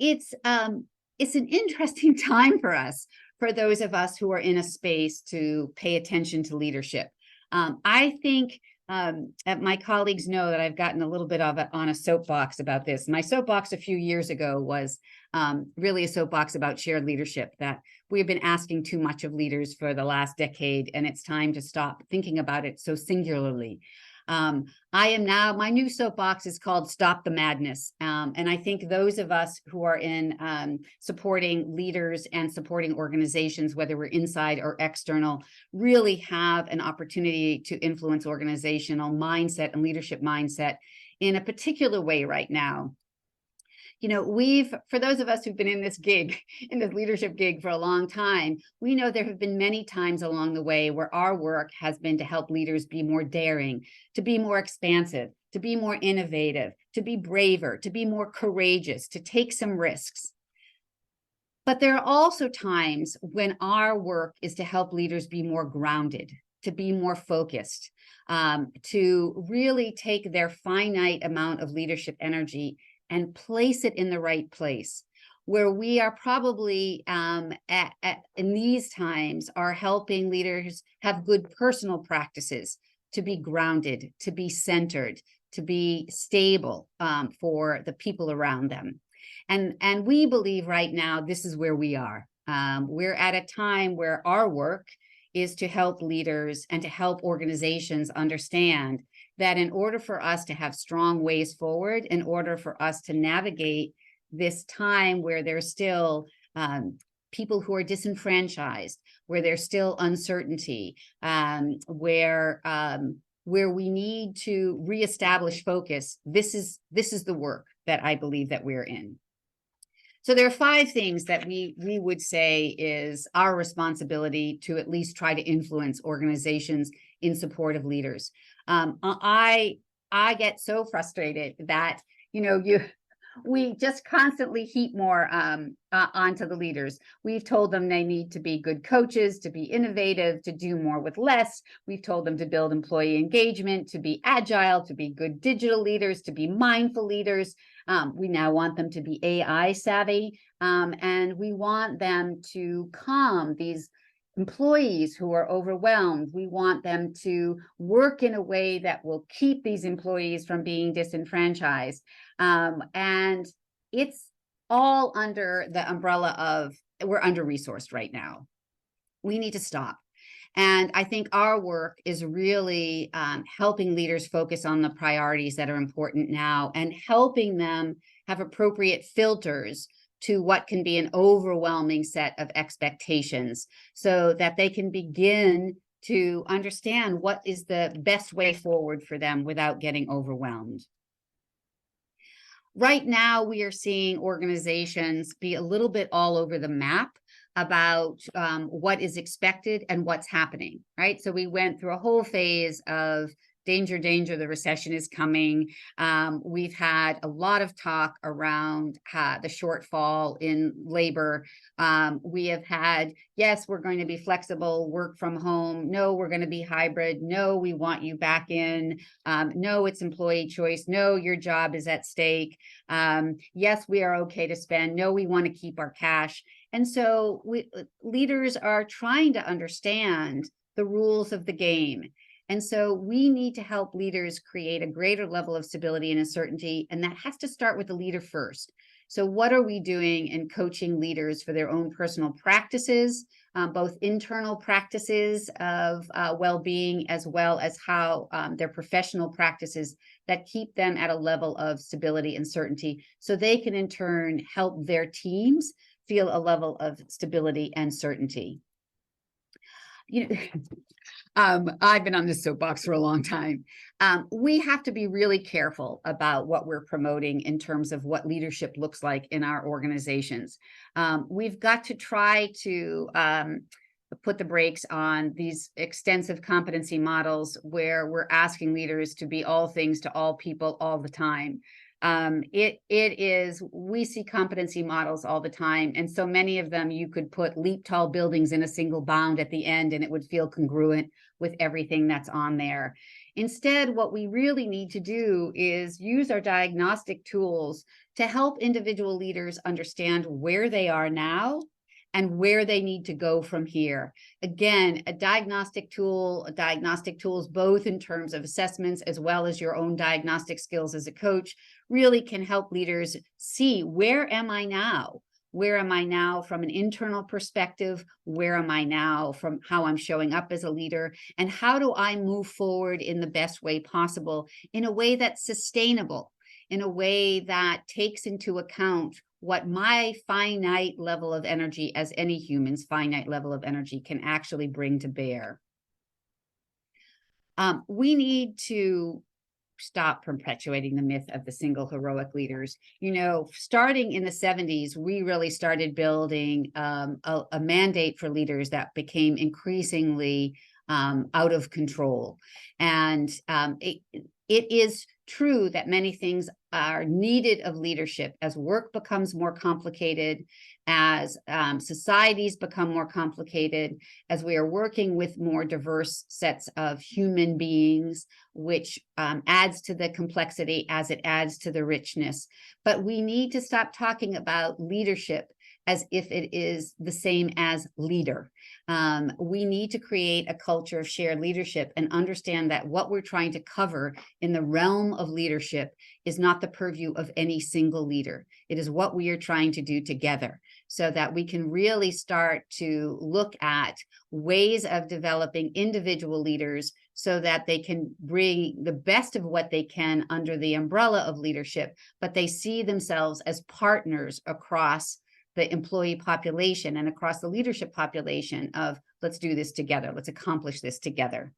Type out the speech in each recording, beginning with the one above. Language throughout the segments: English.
it's an interesting time for us, for those of us who are in a space to pay attention to leadership. I think my colleagues know that I've gotten a little bit of it on a soapbox about this. My soapbox a few years ago was really a soapbox about shared leadership, that we've been asking too much of leaders for the last decade, and it's time to stop thinking about it so singularly. My new soapbox is called Stop the Madness. And I think those of us who are in supporting leaders and supporting organizations, whether we're inside or external, really have an opportunity to influence organizational mindset and leadership mindset in a particular way right now. You know, for those of us who've been in this leadership gig for a long time, we know there have been many times along the way where our work has been to help leaders be more daring, to be more expansive, to be more innovative, to be braver, to be more courageous, to take some risks. But there are also times when our work is to help leaders be more grounded, to be more focused, to really take their finite amount of leadership energy and place it in the right place, where we are probably in these times are helping leaders have good personal practices to be grounded, to be centered, to be stable for the people around them. And we believe right now this is where we are. We're at a time where our work is to help leaders and to help organizations understand that in order for us to have strong ways forward, in order for us to navigate this time where there's still people who are disenfranchised, where there's still uncertainty, where we need to reestablish focus, this is the work that I believe that we're in. So there are 5 things that we would say is our responsibility to at least try to influence organizations in support of leaders. I get so frustrated that, we just constantly heap more onto the leaders. We've told them they need to be good coaches, to be innovative, to do more with less. We've told them to build employee engagement, to be agile, to be good digital leaders, to be mindful leaders. We now want them to be AI savvy, and we want them to calm these employees who are overwhelmed. We want them to work in a way that will keep these employees from being disenfranchised. And it's all under the umbrella of we're under-resourced right now. We need to stop. And I think our work is really helping leaders focus on the priorities that are important now and helping them have appropriate filters to what can be an overwhelming set of expectations so that they can begin to understand what is the best way forward for them without getting overwhelmed. Right now, we are seeing organizations be a little bit all over the map about what is expected and what's happening, right? So we went through a whole phase of danger, danger, the recession is coming. We've had a lot of talk around the shortfall in labor. We have had, yes, we're going to be flexible, work from home. No, we're going to be hybrid. No, we want you back in. No, it's employee choice. No, your job is at stake. Yes, we are okay to spend. No, we want to keep our cash. And so leaders are trying to understand the rules of the game. And so we need to help leaders create a greater level of stability and certainty, and that has to start with the leader first. So what are we doing in coaching leaders for their own personal practices, both internal practices of well-being, as well as how their professional practices that keep them at a level of stability and certainty, so they can in turn help their teams feel a level of stability and certainty. I've been on this soapbox for a long time. We have to be really careful about what we're promoting in terms of what leadership looks like in our organizations. We've got to try to put the brakes on these extensive competency models where we're asking leaders to be all things to all people all the time. We see competency models all the time, and so many of them you could put leap tall buildings in a single bound at the end and it would feel congruent with everything that's on there. Instead, what we really need to do is use our diagnostic tools to help individual leaders understand where they are now and where they need to go from here. Again, diagnostic tools, both in terms of assessments as well as your own diagnostic skills as a coach, really can help leaders see, where am I now? Where am I now from an internal perspective? Where am I now from how I'm showing up as a leader? And how do I move forward in the best way possible, in a way that's sustainable, in a way that takes into account what my finite level of energy, as any human's finite level of energy, can actually bring to bear. We need to stop perpetuating the myth of the single heroic leaders. Starting in the 70s, we really started building a mandate for leaders that became increasingly out of control. And it is true that many things are needed of leadership as work becomes more complicated, as societies become more complicated, as we are working with more diverse sets of human beings, which adds to the complexity as it adds to the richness. But we need to stop talking about leadership as if it is the same as leader. We need to create a culture of shared leadership and understand that what we're trying to cover in the realm of leadership is not the purview of any single leader. It is what we are trying to do together, so that we can really start to look at ways of developing individual leaders so that they can bring the best of what they can under the umbrella of leadership, but they see themselves as partners across the employee population and across the leadership population of, let's do this together, let's accomplish this together.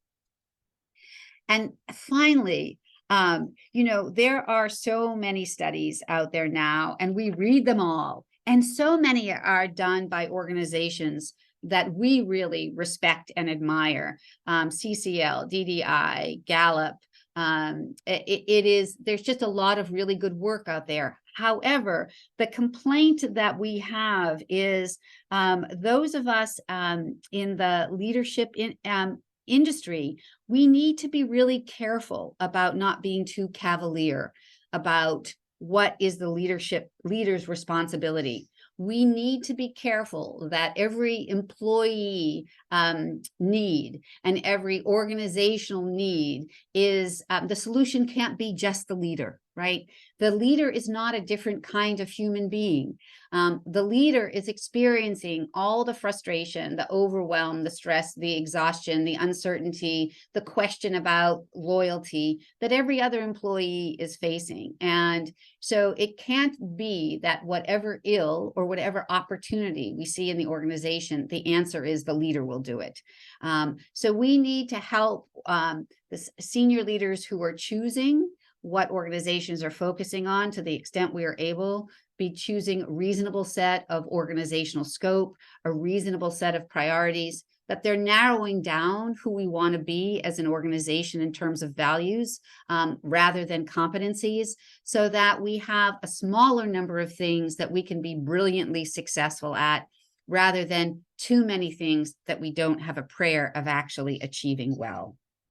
And finally, there are so many studies out there now, and we read them all, and so many are done by organizations that we really respect and admire. CCL, DDI, Gallup. There's just a lot of really good work out there. However, the complaint that we have is those of us in the leadership industry, we need to be really careful about not being too cavalier about what is the leader's responsibility. We need to be careful that every employee need and every organizational need is, the solution can't be just the leader, right? The leader is not a different kind of human being. The leader is experiencing all the frustration, the overwhelm, the stress, the exhaustion, the uncertainty, the question about loyalty that every other employee is facing. And so it can't be that whatever ill or whatever opportunity we see in the organization, the answer is the leader will do it. So we need to help the senior leaders who are choosing what organizations are focusing on, to the extent we are able, be choosing a reasonable set of organizational scope, a reasonable set of priorities, that they're narrowing down who we want to be as an organization in terms of values rather than competencies, so that we have a smaller number of things that we can be brilliantly successful at, rather than too many things that we don't have a prayer of actually achieving well.